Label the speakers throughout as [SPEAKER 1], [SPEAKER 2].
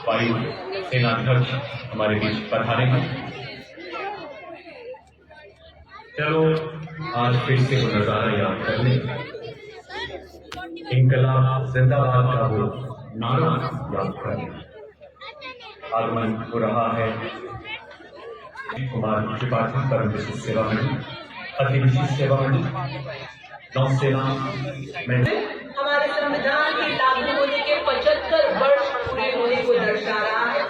[SPEAKER 1] वायु सेनाध्यक्ष हमारे बीच पधारे हैं। चलो आज फिर से वो नजारा याद कर लें, इंकलाब जिंदाबाद का वो नारा याद कर लें। आगमन हो रहा है कुमार त्रिपाठी परम विशिष्ट सेवा मंडल, अति विशिष्ट सेवा मंडल, नौसेना में
[SPEAKER 2] हमारे संविधान के लागू होने के 75 वर्ष पूरे होने को दर्शा रहा है।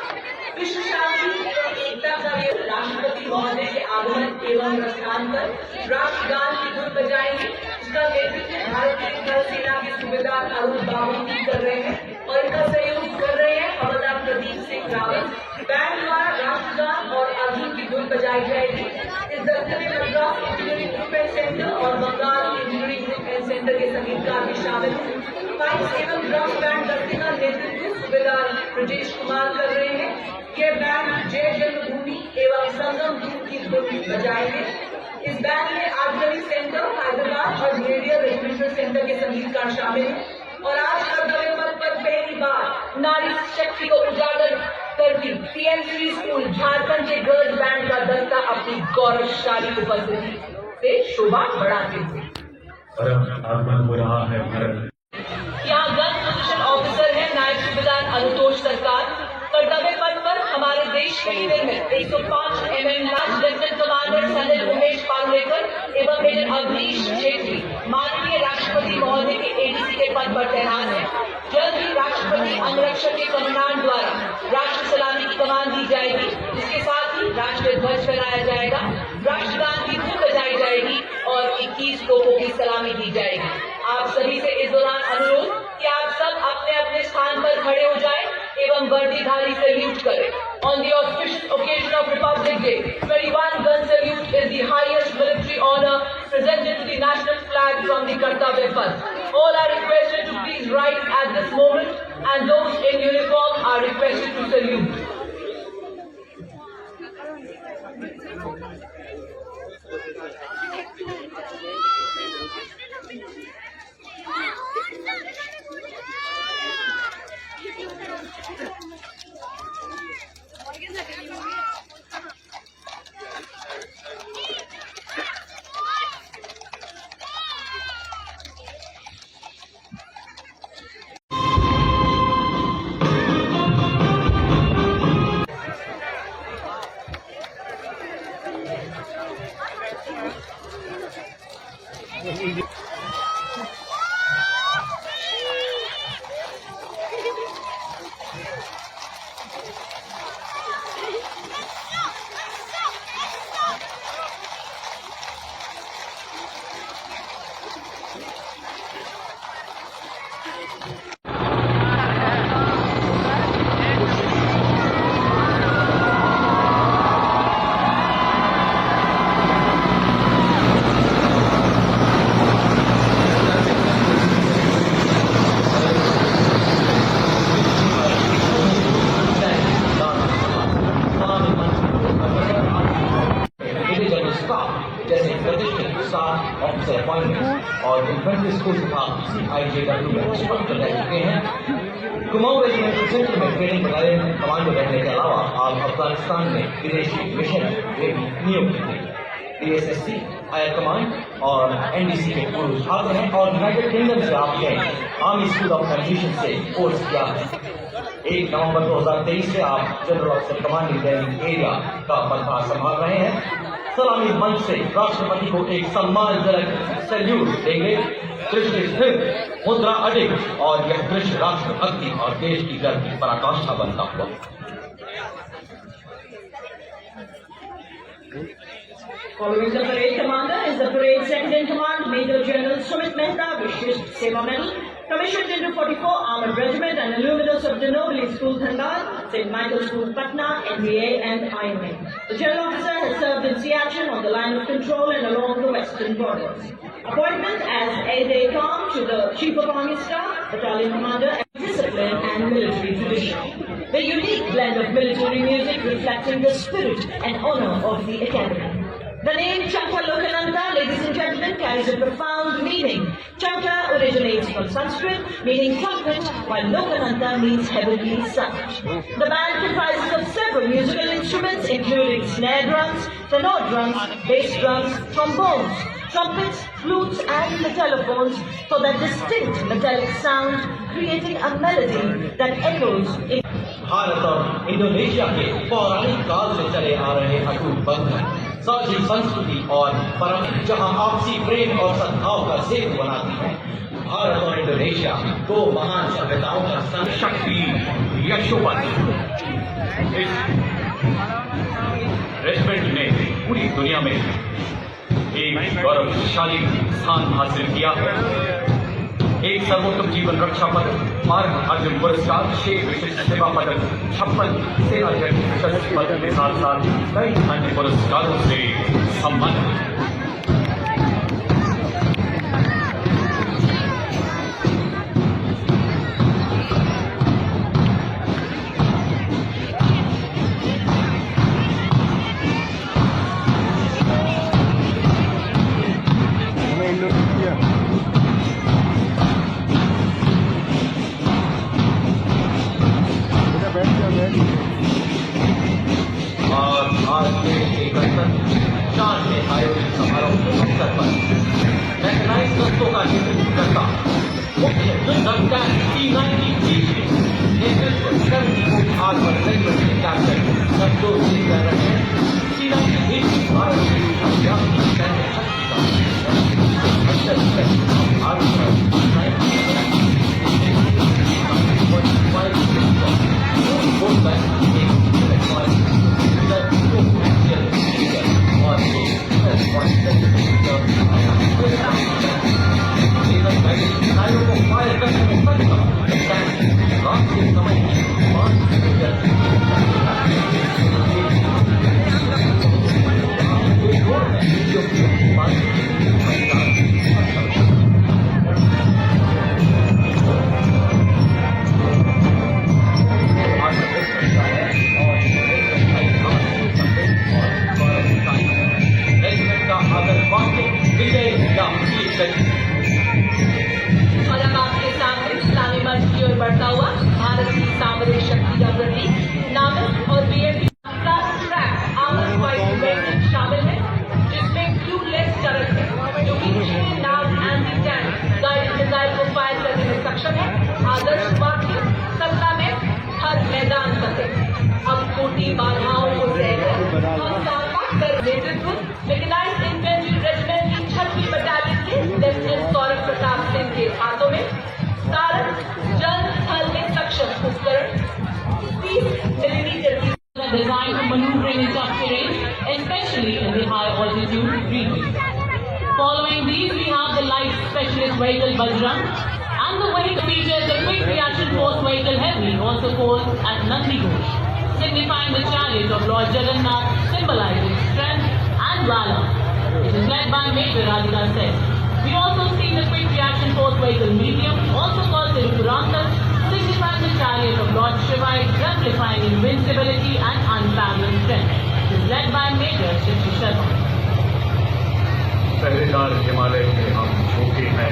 [SPEAKER 2] विश्व शांति एवं एकता का ये राष्ट्रपति महोदय के आगमन एवं प्रस्थान पर राष्ट्रगान की धुन बजाएंगे। इसका नेतृत्व भारतीय थल सेना के सूबेदार अरुण बाबू कर रहे हैं और इनका सहयोग कर रहे हैं हवलदार प्रदीप सिंह रावत। बैंड द्वारा राष्ट्रगान और अर्जुन की धुन बजाई जाएगी। इस दस्ते में Madras engineering group and centre और Bengal engineering group and centre के संगीतकार भी शामिल हैं। पाइप्स एवं ड्रम बैंड दस्ते का नेतृत्व सूबेदार ब्रजेश कुमार कर रहे हैं। ये बैंड जय जन्मभूमि एवं संगम ग्रुप की धुन बजाएंगे। इस बैंड में आर्टिलरी सेंटर हैदराबाद और ग्रेडियर रेजिमेंटल सेंटर के संगीतकार शामिल हैं। और आज कर्तव्य पथ पर पहली बार नारी शक्ति को उजागर करती पीएमसी स्कूल झारखंड के गर्ल्स बैंड का दस्ता अपनी गौरवशाली उपस्थिति से शोभा बढ़ाते हुए
[SPEAKER 1] आगमन हो रहा है भारत।
[SPEAKER 2] यहाँ गन पोजिशन ऑफिसर है नायब सूबेदार अनुतोष सरकार। कर्तव्य पथ पर हमारे देश के लीडर में 105 mm lieutenant commander Sanil Umesh Palvekar एवं मेजर अवनीश छेत्री माननीय राष्ट्रपति महोदय के एडीसी के पद पर तैनात है। जल्द ही राष्ट्रपति अंगरक्षक के कमांड द्वारा राष्ट्र सलामी की कमान दी जाएगी, जिसके साथ ही राष्ट्रीय ध्वज फहराया जाएगा, राष्ट्रगान की धुन बजाई जाएगी और 21 तोपों की सलामी दी जाएगी। आप सभी से इस दौरान अनुरोध कि आप सब अपने अपने स्थान पर खड़े हो जाएं एवं वर्दीधारी सैल्यूट करें। On the auspicious occasion of Republic Day, 21 gun salute is the highest military honor presented to the national flag from the Kartavya Path. All are requested to please rise at this moment, and those in uniform are requested to salute.
[SPEAKER 3] जैसे प्रतिष्ठित staff officer appointment और infantry school तथा CIJW में स्पष्ट रह चुके हैं। Kumaon regimental centre में ट्रेनिंग बटालियन कमांडो रहने के अलावा आप अफगानिस्तान में विदेशी मिशन में भी नियुक्त थे। DSSC हायर कमांड और NDC के पूर्व छात्र हैं और यूनाइटेड किंगडम से आपने आर्मी स्कूल ऑफ एविएशन से कोर्स किया है। 1 नवंबर 2023 से आप जनरल ऑफिसर कमांडिंग एरिया का पदभार संभाल रहे हैं। सलामी मंच से राष्ट्रपति को एक सम्मानजनक सैल्यूट देंगे। दृष्टि स्थिर, मुद्रा अडिग और यह दृश्य राष्ट्रभक्ति और देश की गर्व की पराकाष्ठा बनता हुआ।
[SPEAKER 2] Following the parade commander is the parade second in command, Major General Sumit Mehta, Vishisht Seva Medal, commissioned into 44 Armored Regiment and Illuminus of the Nobili School Thandar, St. Michael's School Patna, NVA and IMA. The General Officer has served in Siachen on the line of control and along the western borders. Appointment as aide-de-camp to the Chief of Army Staff, Battalion Commander, discipline and military tradition. The unique blend of military music reflecting the spirit and honor of the Academy. The name Chauta Lokananta, ladies and gentlemen, carries a profound meaning. Chauta originates from Sanskrit, meaning trumpet, while Lokananta means heavenly sound. The band comprises of several musical instruments, including snare drums, tenor drums, bass drums, trombones, trumpets, flutes, and metallophones for that distinct metallic sound, creating a melody that echoes in
[SPEAKER 3] Bharat और Indonesia के पौराणिक काल से चले आ रहे अटूट बंधन, साझी संस्कृति और परंपरा जहां आपसी प्रेम और सद्भाव का सेतु बनाती है। भारत और इंडोनेशिया दो महान सभ्यताओं का
[SPEAKER 1] शक्ति यशोवंत इस रेजिमेंट ने पूरी दुनिया में एक गौरवशाली स्थान हासिल किया है। एक सर्वोत्तम जीवन रक्षा पदक, मार्ग अर्जुन पुरस्कार, 6 विशिष्ट सेवा पदक, 56 सेना जंग शस्त्र पदक के साथ साथ कई अन्य पुरस्कारों से सम्मानित।
[SPEAKER 3] और आज देश के गणतंत्र चार में आयोजित समारोह के अवसर पर मैकेनाइज्ड दस्तों का नेतृत्व करता मुख्य युद्ध T-90 नेतृत्व करने आर्मर रेजिमेंट के कैप्टन संतोष सिंह कर रहे हैं। T-90 भारत की अभियान की सैन्य शक्ति
[SPEAKER 2] और अब आपके सामने इस्लामी मंच की ओर बढ़ता हुआ भारत की सामरिक शक्ति का प्रतीक नामित और बीएमपी का ट्रैक आमद वाइड वेहिकल शामिल है, जिसमें क्रूलेस टर्रेट है जो कि 6 नाव एंटी टैंक गाइडेड मिसाइल को फायर करने में सक्षम है। आदर्श वाक्य सत्ता में हर मैदान फतेह। अब कोटि बाधाओं को सहकर हम साथ कर नेतृत्व मैकेनाइज्ड इन्फेंट्री रेजिमेंट की 6वीं बटालियन के लेफ्टिनेंट सौरभ प्रताप सिंह के हाथों में सारंग जल थल में सक्षम उपकरण 30 मिलीमीटर की
[SPEAKER 4] designed for maneuvering in tough terrain, especially in the high altitude region. Following these, we have the light specialist vehicle Bajrang, and the vehicle features the quick reaction force vehicle Heavy, also called as Nandi Ghosh, signifying the chariot of Lord Jagannath, symbolizing strength and valor. It is led by Major Radhika Sen. We also see the quick reaction force vehicle Medium, also called Tirupurantar, signifying the chariot of Lord Shiva, exemplifying invincibility and unparalleled strength. It is led by Major Shiv Sharma.
[SPEAKER 1] पहरेदार हिमालय में हम झोंके हैं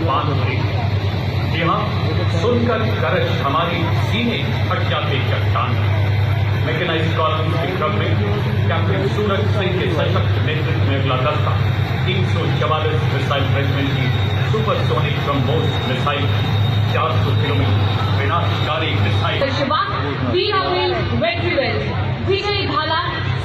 [SPEAKER 1] बांधे, यहाँ सुनकर गरज हमारी सीने फट जाते चट्टान। मैकेनाइज्ड कॉलम के क्रम में कैप्टन सूरज सिंह के सशक्त नेतृत्व में अगला दस्ता 344 मिसाइल रेजिमेंट की सुपरसोनिक ब्रह्मोस मिसाइल 400 किलोमीटर विनाशकारी मिसाइल।
[SPEAKER 4] शिवा वीरावीर वेट्रीवेल विजयी भाला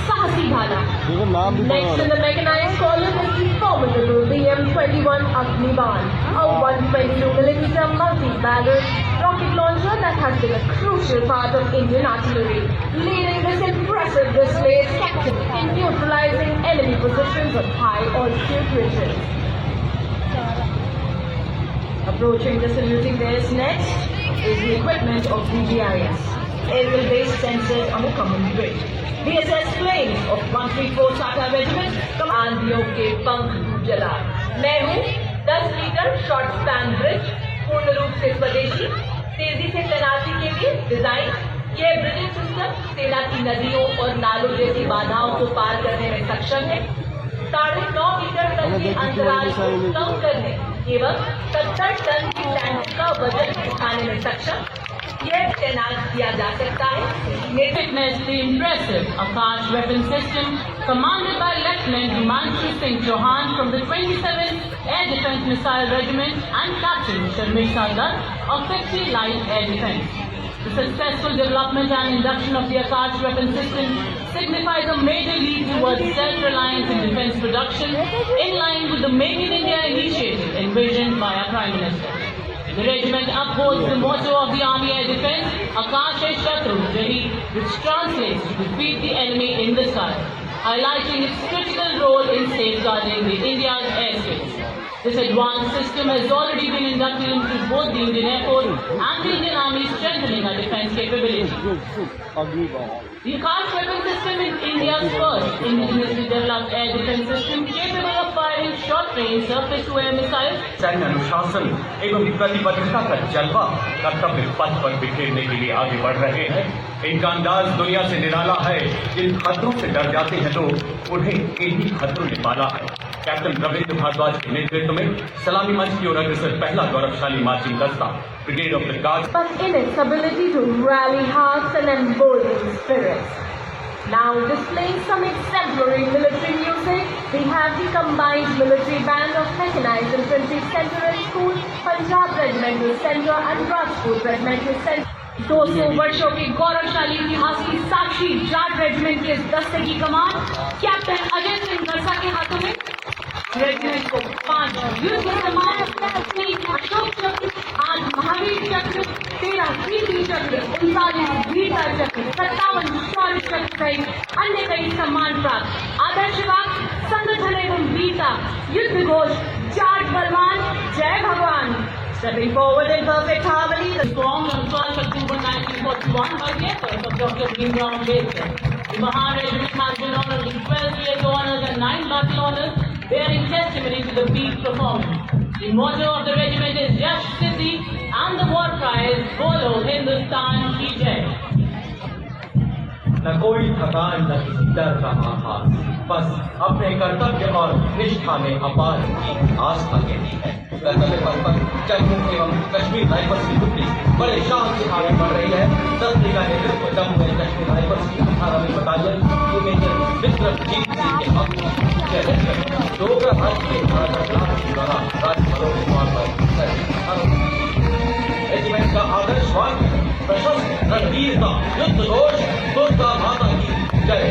[SPEAKER 4] साहसी भाला।
[SPEAKER 2] Next in the mechanized column is the formidable BM-21 Agniban, a 122mm multi-barrel rocket launcher that has been a crucial part of Indian artillery, leading this impressive display captain in neutralizing enemy positions on high altitude ridges. Approaching the saluting base next is the equipment of DGIS, aerial-based sensors on the common bridge. VSS planes of 134 Tata Regiment कमांडियों के पंख जला। मैं हूँ 10 metre short span bridge, पूर्ण रूप से स्वदेशी, तेजी से तैनाती के लिए डिजाइन। यह ब्रिजिंग सिस्टम सेना की नदियों और नालों जैसी बाधाओं को पार करने में सक्षम है। 9.5 मीटर तक के अंतराल को कम करने एवं 70 टन की टैंक का वजन उठाने में सक्षम यह तैनात किया जा सकता है।
[SPEAKER 4] Witnessed the impressive Akash weapon system commanded by Lieutenant Himanshu Singh Chauhan from the 27th Air Defence Missile Regiment and Captain Sharmisha Dutt of 50 Light Air Defence. The successful development and induction of the Akash weapon system signifies a major leap towards self-reliance in defence production in line with the Make in India initiative envisioned by our Prime Minister. The regiment upholds the motto of the Army Air Defence, Akash hai Shatru Jahi, which translates to defeat the enemy in the sky, highlighting its critical role in safeguarding the India's airspace. This advanced system has already been inducted into both the Indian Air Force and the Indian Army, strengthening our defence capability. The Akash weapon system is India's first indigenously developed air defence system capable of firing short-range surface-to-air missiles.
[SPEAKER 1] सैन्य अनुशासन एवं प्रतिबद्धता का जलवा कर्तव्य पथ पर बिखेरने के लिए आगे बढ़ रहे हैं। इनका अंदाज दुनिया से निराला है। जिन खतरों से डर जाते हैं लोग, उन्हें इन्हीं खतरों ने पाला है। कैप्टन रविंद्र भारद्वाज के नेतृत्व में सलामी मंच की ओर अग्रसर पहला गौरवशाली मार्चिंग दस्ता brigade of the guards,
[SPEAKER 5] but in its ability to rally hearts and embolden spirits. Now displaying some exemplary military music, we have the combined military band of Mechanized Infantry Center and School, Punjab Regimental Center and Rajput Regimental Center.
[SPEAKER 4] 200 वर्षों के गौरवशाली इतिहास की साक्षी Jat regiment के इस दस्ते की कमान captain Ajay Singh बरसा के हाथों में। रेजिमेंट को 5 युद्ध सम्मान, 3 अशोक चक्र, 8 महावीर चक्र, 13 कीर्ति चक्र, 39 वीरता चक्र, 57 शौर्य चक्र सहित अन्य कई सम्मान प्राप्त। आदर्शवाद, संगठन एवं वीरता, युद्ध घोष, जाट बलवान, जय भगवान।
[SPEAKER 2] Stepping forward in perfect harmony, the
[SPEAKER 4] Formed on 12 October 1941 by the efforts of Dr. Bhimrao Ambedkar. The Mahan Regiment has been honored with 12 years honours and 9 battle honours, bearing testimony to the peak performance. The motto of the regiment is Yash Siddhi and the war cry is Bolo Hindustan Ki Jai.
[SPEAKER 3] न कोई थकान न किसी डर का आभास, बस अपने कर्तव्य और निष्ठा में अपार आस्था कहती है। कर्तव्य पथ पर जम्मू एवं कश्मीर राइफल्स की टुकड़ी बड़े शान से आगे बढ़ रही है। दस्ते का नेतृत्व जम्मू एंड कश्मीर राइफल्स की 18वीं बटालियन के मेजर विक्रमजीत सिंह के हाथों डोगरा राज्य के द्वारा राजपथों के द्वार पर रेजिमेंट का आदर्श वाक्य प्रशस्त रणवीरता युद्ध घोष दुर्गा माता की जय।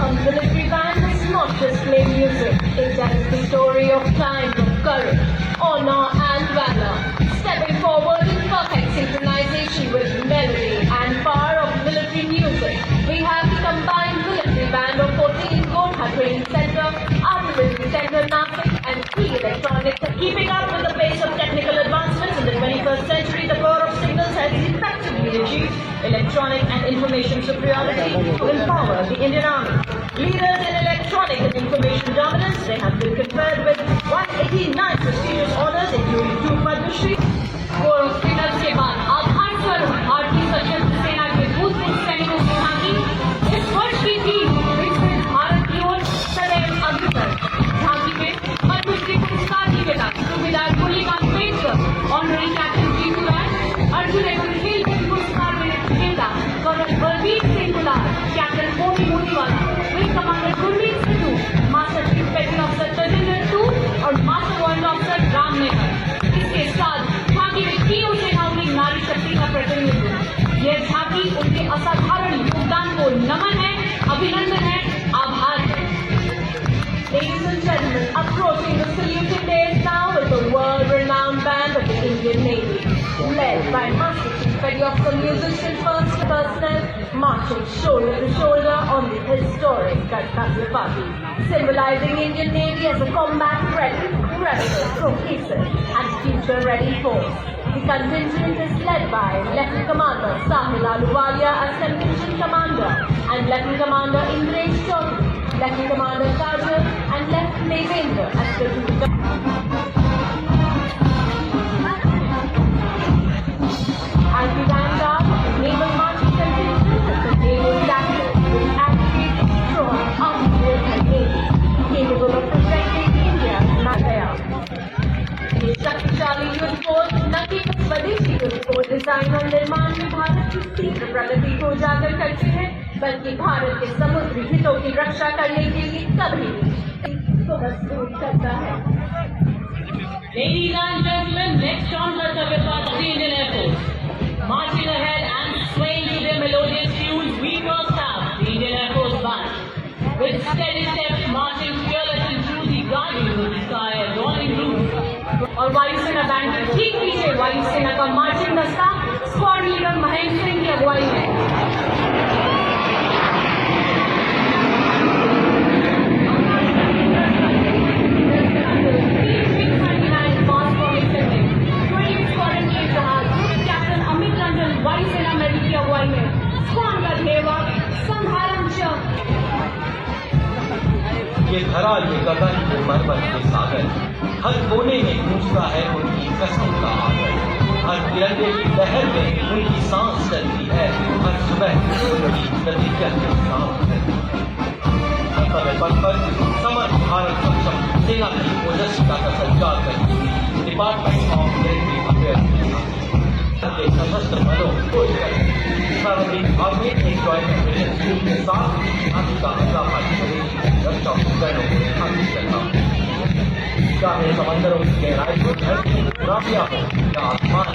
[SPEAKER 5] A military band does not just play music, it tells the story of times of courage, honor and valor, stepping forward in perfect synchronization with melody and power of military music. We have the combined military band of 14 Gorkha Training Center, Artillery Center Nasik and 3 electronics.
[SPEAKER 2] keeping up with the pace of technical advancements in the 21st century, the Corps of Signals has effectively achieved electronic and information superiority to empower the Indian Army. Leaders in electronic and information dominance, they have been conferred with 189 prestigious honours, including 2 Padma Shri.
[SPEAKER 4] Corps of Signals के बाद आधार स्वरूप भारतीय सशस्त्र सेना के भूतपूर्व सैनिकों की झांकी इस वर्ष की थीम विकसित भारत की ओर सदैव अग्रसर। झांकी में पद्मश्री पुरस्कार के विजेता सूबेदार कुलीकांत पेशकर, ऑनररी कैप्टन जीतू राय, अर्जुन एवं खेल रत्न पुरस्कार विजेता colonel Balbir Singh Gulal, captain Moni Motiwala, wing commander Gurmeet Sidhu, master chief petrol officer Tajinder Toor और master warrant officer Ram Nehar. इसके साथ झांकी में तीनों सेनाओं की नारी शक्ति का प्रतिनिधित्व। यह झांकी उनके असाधारण योगदान को नमन है, अभिनंदन है, आभार है।
[SPEAKER 5] Ladies and gentlemen, approaching the saluting days now is the world-renowned band of the Indian Navy, led by Master Chief Petty Officer Musician First Personnel, marching shoulder to shoulder on the historic Gajkasia Party, symbolizing Indian Navy as a combat-ready, credible, cohesive and future-ready force. The contingent is led by Lieutenant Commander Sahil Ahluwalia as Contingent Commander and Lieutenant Commander Indresh Chaudhary, Lieutenant Commander Kajal and Lieutenant Devendra as Platoon. As the vanguard, Naval Marching Contingent is the naval tactics which advocates strong, armed and navy, capable of को उजागर करते हैं, बल्कि भारत के समुद्री हितों की रक्षा करने के लिए कभी को मजबूत करता है।
[SPEAKER 4] Ladies and gentlemen, next on Kartavya Path of the Indian Air Force. Marching ahead and swaying to their melodious tunes, we first have the Indian Air Force Band. With steady steps, marching fearless and true, the guardians of the sky, adorning roofs.
[SPEAKER 5] और वायुसेना band के ठीक पीछे वायुसेना का marching दस्ता squad leader Mahendra Singh की अगुवाई में। कैप्टन अमित रंजन वायुसेना मेडल की अगुवाई में स्क्वाड का ढेवा संधारण चक।
[SPEAKER 3] ये धरा ये गगन ये मरमर के सागर, हर कोने में गूंजता है उनकी कसम का आदर। हर तिरंगे की लहर में उनकी सांस चलती है, हर सुबह उनकी प्रतिज्ञा के साथ चलती है। कर्तव्य पथ पर समर्थ भारत सक्षम सेना की ओजस्विता का संचार करती हुई डिपार्टमेंट ऑफ मिलिट्री अफेयर्स के सशस्त्र बलों को सार्वजनिक भाग में एक जॉइंट ऑपरेशन टीम के साथ हाथी का अगला भाग रक्षा उपकरणों को स्थापित करना। चाहे समंदरों की गहराई को धरती राफिया हो या आसमान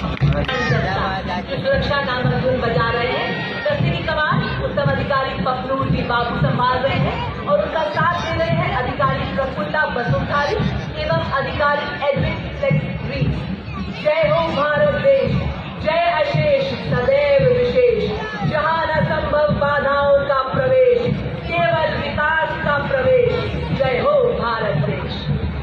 [SPEAKER 2] सुरक्षा नामक धुन बजा रहे हैं। दस्तगिरी कमान उत्तम अधिकारी पखनूर भी बाबू संभाल रहे हैं और उनका साथ दे रहे हैं अधिकारी प्रफुल्ला बसुधारी एवं अधिकारी एडविन सेक्रेटरी। जय हो भारत देश, जय अशेष सदैव विशेष, जहां न संभव बाधाओं का प्रवेश, केवल विकास का प्रवेश। जय हो भारत देश।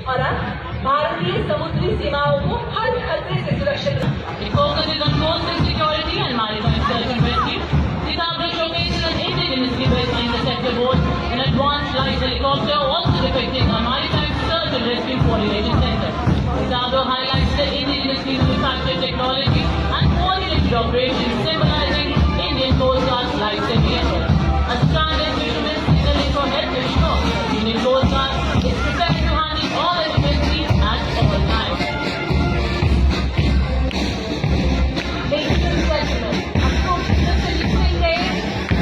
[SPEAKER 2] और अब भारतीय समुद्री सीमाओं को हर खतरे से सुरक्षित
[SPEAKER 4] It focuses on coastal security and maritime search and rescue. This outdoor showcases an indigenously designed interceptor boat, an advanced light helicopter, also depicting a maritime search and rescue coordination center. This outdoor highlights the indigenously manufactured technology and coordinated operations, symbolizing Indian Coast Guard's life-saving efforts. A standard fisherman signaling for help to shore, the Indian Coast Guard is prepared to handle all emergencies at all times.
[SPEAKER 5] Ladies and gentlemen, approaching the saluting day,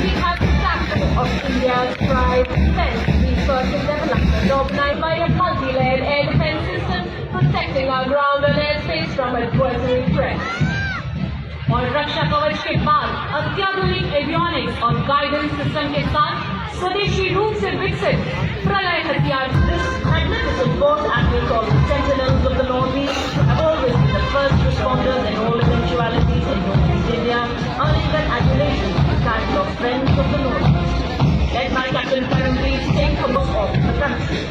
[SPEAKER 5] we have the capital of India's pride, defense, research and development, organized by a multi-layered air defense system protecting our ground and airspace from adversary threats. और रक्षा कवच के बाद अत्याधुनिक avionics और guidance system के साथ स्वदेशी रूप से विकसित प्रलय हथियार। This magnificent boat and we call the Sentinels of the Northeast have always been the first responders in all eventualities in Northeast India, earning their adulation as the title of Friends of the Northeast. Led by Captain Karampreet Singh from of the country.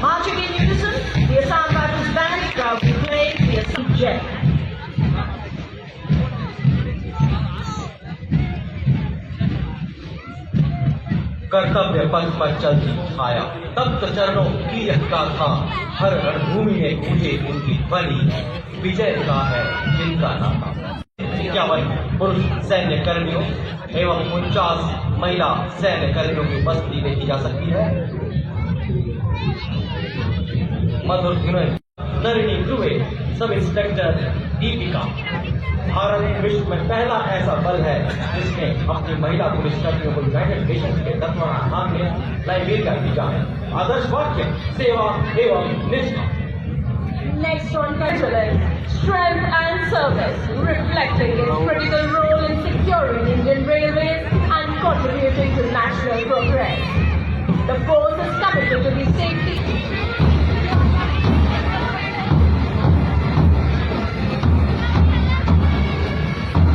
[SPEAKER 5] Marching in unison, the Assam Rifles Band proudly playing the Assam Jet.
[SPEAKER 3] कर्तव्य पथ पर चलती छाया, तप्त चरणों की यह गाथा, हर रणभूमि में गूंजे उनकी ध्वनि। विजय का है जिनका नाता। 51 पुरुष सैन्य कर्मियों एवं 49 महिला सैन्य कर्मियों की उपस्थिति देखी जा सकती है। मधुर धुन नरिनी ध्रुवे सब इंस्पेक्टर दीपिका। भारत विश्व में पहला ऐसा बल है जिसने अपनी महिला पुलिस कर्मियों को यूनाइटेड नेशंस के तत्वावधान में लाइब्रेरिया भेजा है। आदर्श वाक्य सेवा एवं निष्ठा।
[SPEAKER 5] Next on culture is strength and service, reflecting its critical role in securing Indian railways and contributing to national progress. The force is committed to the safety.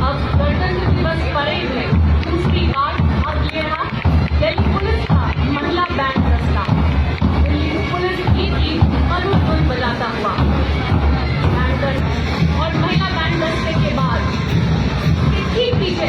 [SPEAKER 5] अब गणतंत्र दिवस परेड में दूसरी बार अब ये रहा दिल्ली पुलिस का महिला बैंड दस्ता। दिल्ली पुलिस की मधुर धुन बजाता हुआ और महिला बैंड दस्ते के बाद ठीक पीछे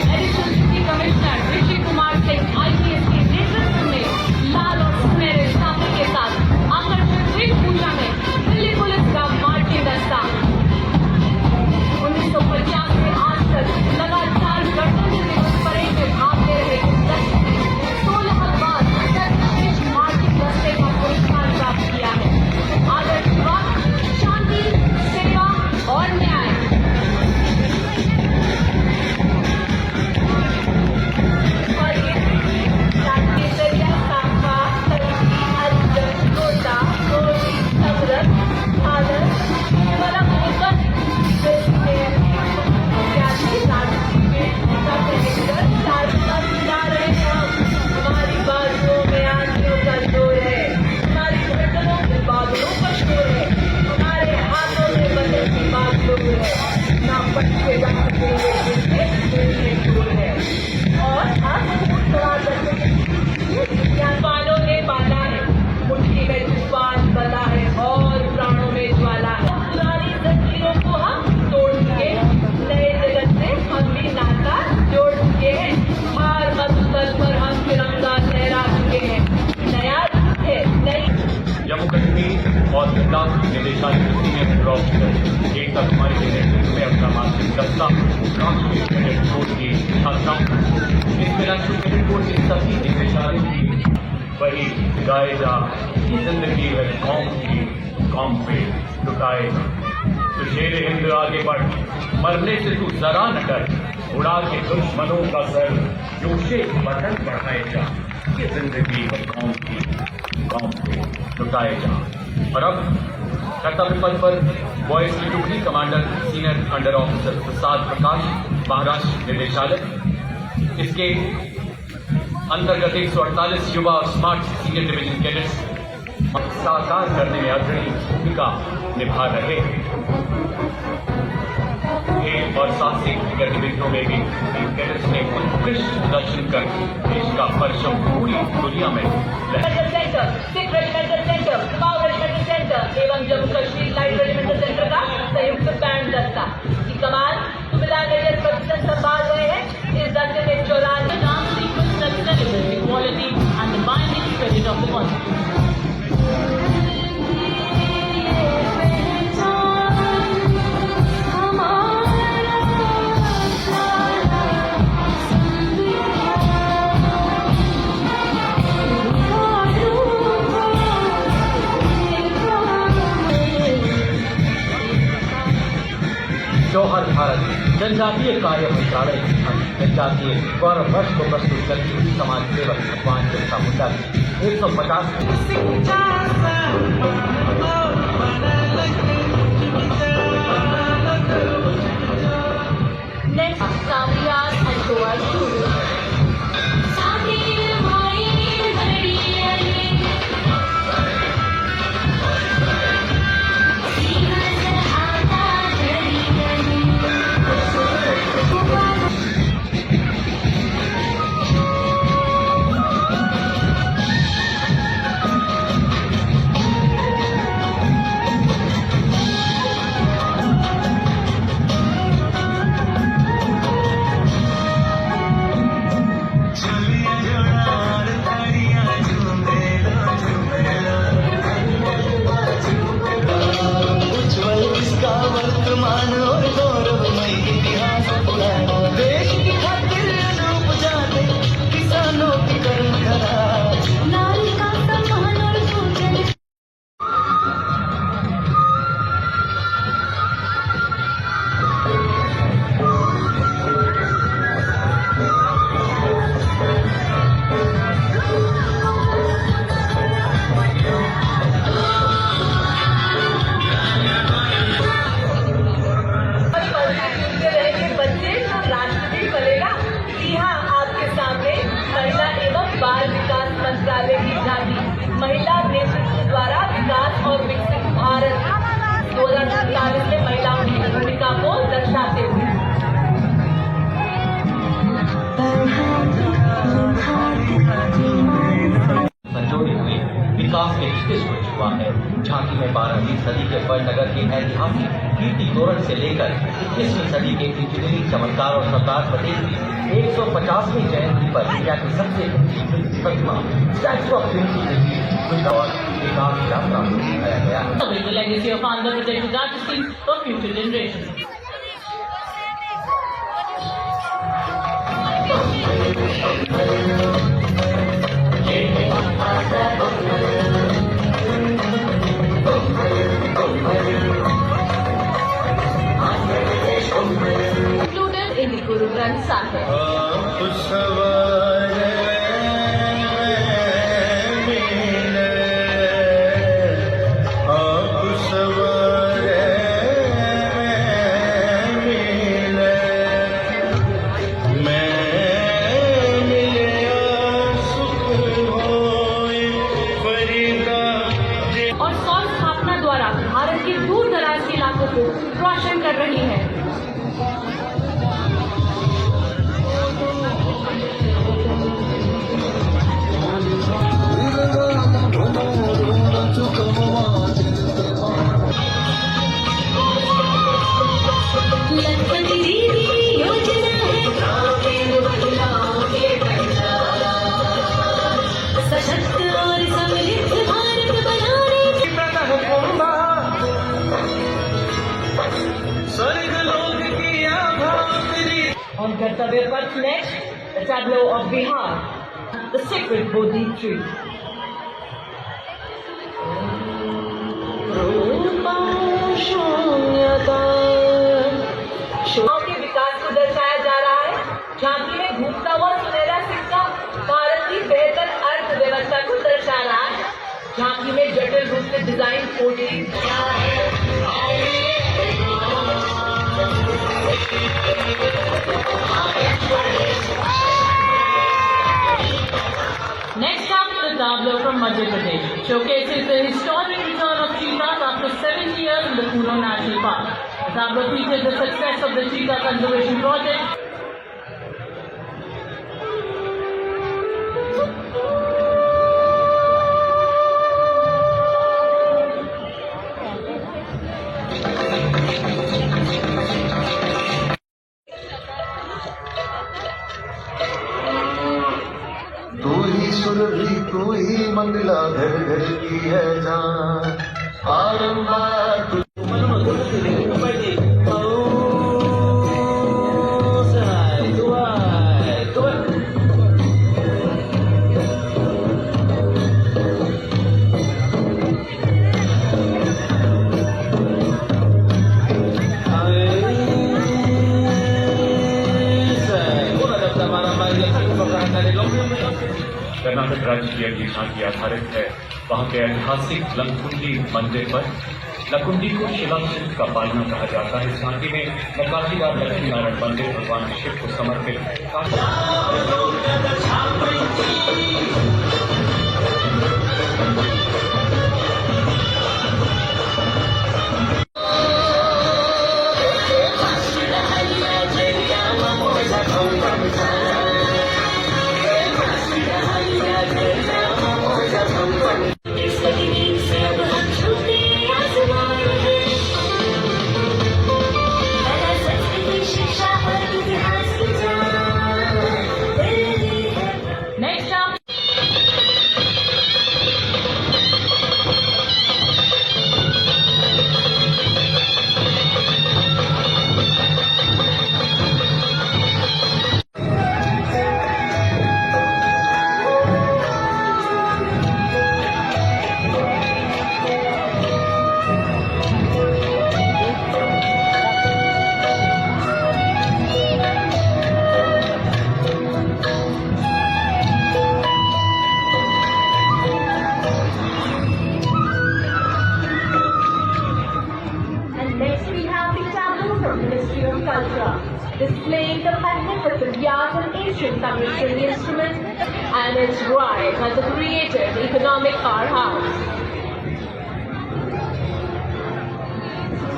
[SPEAKER 1] विकास निदेशालय के सीनियर हेड ऑफिसर एकता कुमारी के नेतृत्व में अपना मासिक दस्ता राष्ट्रीय कैडेट कोर की छात्राओं इसमें राष्ट्रीय कैडेट कोर के सभी निदेशालयों की वही गाए जा की जिंदगी है कौम पे लुटाए तो शेर हिंद आगे बढ़ मरने से तू जरा न डर उड़ा के दुश्मनों का सर जोशे बदन बढ़ाए जा ये जिंदगी है कौम पे लुटाए जा। और अब कर्तव्य पद पर बॉयज की टुकड़ी commander senior under officer Prasad Prakash Maharashtra निदेशालय इसके अंतर्गत 148 युवा और स्मार्ट सीनियर डिवीजन कैडेट्स साकार करने में अग्रणी भूमिका निभा रहे खेल और साहसिक गतिविधियों में भी इन कैडेट्स ने उत्कृष्ट प्रदर्शन कर देश का परचम पूरी दुनिया में
[SPEAKER 2] centre, Sikh regimental centre, Kumaon regimental centre एवं Jammu Kashmir light regimental centre का संयुक्त बैंड दस्ता की कमान सुबेदार मेजर प्रतिशत संभाल रहे हैं। इस दस्ते में 94
[SPEAKER 4] dance sequence that celebrates equality and the binding spirit of the Constitution.
[SPEAKER 3] जौहर भारत जनजातीय कार्य मंत्रालय जनजातीय गौरव वर्ष को प्रस्तुत करती हुई समाज सेवक भगवान बिरसा मुंडा की 150
[SPEAKER 5] Next, Savriyar and Goa Studio. महिला नेतृत्व द्वारा विकास और विकसित भारत 2047 में महिलाओं की भूमिका को दर्शाते हुए
[SPEAKER 3] संजोड़ी हुई विकास के उत्कृष्ट हुआ है। झांकी में 12वीं सदी के बड़नगर की ऐतिहासिक कीर्ति तोरण से लेकर 21वीं सदी के इंजीनियरिंग चमत्कार और सरदार पटेल की 150वीं जयंती पर इंडिया की सबसे ऊंची प्रतिमा स्टैच्यू ऑफ यूनिटी और विकास यात्रा में दिखाया गया है।
[SPEAKER 4] The legacy of Andhra Pradesh's artisans for future generations.
[SPEAKER 5] included in the Guru Granth Sahib.
[SPEAKER 4] और सौर स्थापना द्वारा भारत के दूर दराज के इलाकों को रोशन कर रही है।
[SPEAKER 2] the tableau of Bihar, the sacred Bodhi tree. गांव के विकास को दर्शाया जा रहा है। झांकी में घूमता हुआ सुनहरा सिक्का भारत की बेहतर अर्थव्यवस्था को दर्शा रहा है। झांकी में जटिल रूप से डिजाइन पोटली
[SPEAKER 4] Next up, the tableau from Madhya Pradesh showcases the historic return of cheetahs after 70 years in the Kuno National Park. The tableau features the success of the cheetah conservation project.
[SPEAKER 6] तू ही सुरभि तू ही मंगला घर घर की है जान बारंबार तू
[SPEAKER 1] कर्नाटक राज्य की अगली झांकी आधारित है वहां के ऐतिहासिक लकुंडी मंदिर पर। लकुंडी को शिलाशिल्प का पालना कहा जाता है। इस झांकी में नक्काशीदार लक्ष्मी नारायण मंदिर भगवान शिव को समर्पित
[SPEAKER 4] Next up,
[SPEAKER 5] And next we have the tableau from Ministry of Culture, displaying the magnificent art and ancient Tamil instruments and its rise as a creative economic powerhouse.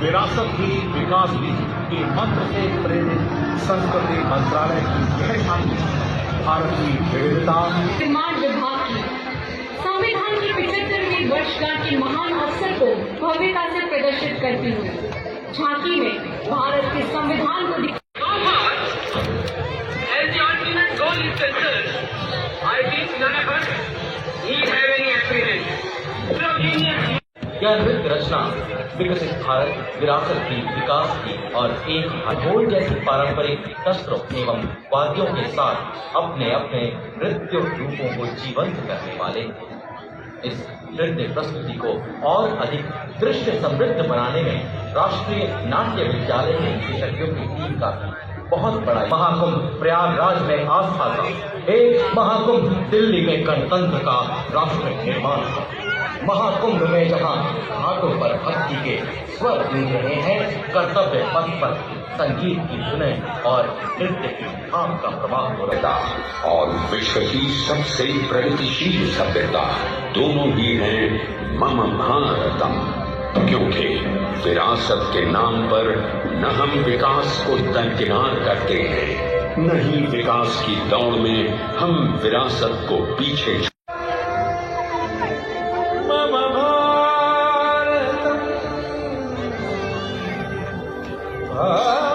[SPEAKER 1] विरासत ही विकास भी के मंत्र से प्रेरित संस्कृति मंत्रालय की यह झांकी भारत की विविधता
[SPEAKER 4] निर्माण विभाग की संविधान की 75वीं वर्षगांठ के महान अवसर को भव्यता से प्रदर्शित करती हुई झांकी में भारत के संविधान को
[SPEAKER 2] As the ultimate goal is concerned, I think none of us need have any apprehension.
[SPEAKER 3] यह नृत्य रचना विकसित भारत विरासत की विकास की और एक ढोल जैसी पारंपरिक शस्त्रों एवं वाद्यों के साथ अपने अपने नृत्य रूपों को जीवंत करने वाले इस नृत्य प्रस्तुति को और अधिक दृश्य समृद्ध बनाने में राष्ट्रीय नाट्य विद्यालय के विशेषज्ञों की टीम का बहुत बड़ा महाकुंभ प्रयागराज में आस्था का एक महाकुंभ दिल्ली में गणतंत्र का राष्ट्र निर्माण का महाकुंभ में जहां घाटों पर भक्ति के स्वर गूंज रहे हैं, कर्तव्य पथ पर संगीत की धुनें और नृत्य की भाव का प्रवाह हो रहा है।
[SPEAKER 7] और विश्व की सबसे प्रगतिशील सभ्यता दोनों ही हैं मम भारतम, क्योंकि विरासत के नाम पर न हम विकास को दरकिनार करते हैं, न ही विकास की दौड़ में हम विरासत को पीछे
[SPEAKER 3] भारतम